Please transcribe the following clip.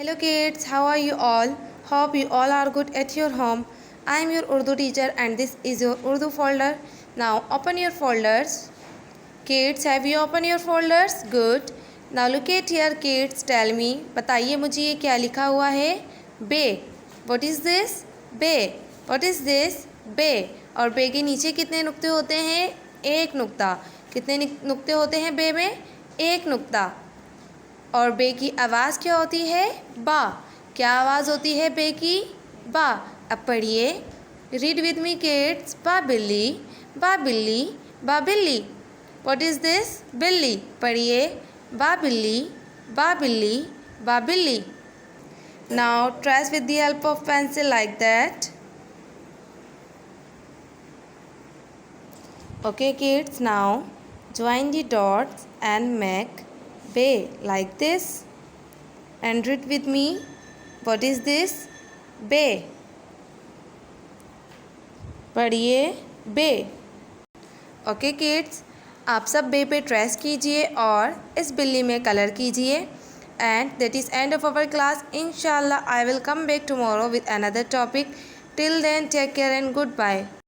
Hello kids, how are you all? Hope you all are good at your home. I am your Urdu teacher and this is your Urdu folder. Now open your folders. Kids, have you opened your folders? Good. Now look at here kids, tell me. बताइए मुझे ये क्या लिखा हुआ है? बे. What is this? Bay. What is this? बे. और बे के नीचे कितने नुक्ते होते हैं? एक नुक्ता. कितने नुक्ते होते हैं बे में? एक नुक्ता. और बे की आवाज़ क्या होती है? बा. क्या आवाज़ होती है बे की? बा. अब पढ़िए. Read with me kids. बा बिल्ली, बा बिल्ली, बा बिल्ली. What is this? बिल्ली. पढ़िए. बा बिल्ली, बा बिल्ली, बा बिल्ली. Now trace with the help of pencil like that. Okay kids, now join the dots and make bay like this and read with me. What is this? Bay. पढ़िए. बे. Okay kids, आप सब बे पे ट्रेस कीजिए और इस बिल्ली में colour कीजिए. And that is end of our class. इंशाल्लाह I will come back tomorrow with another topic. Till then take care and good bye.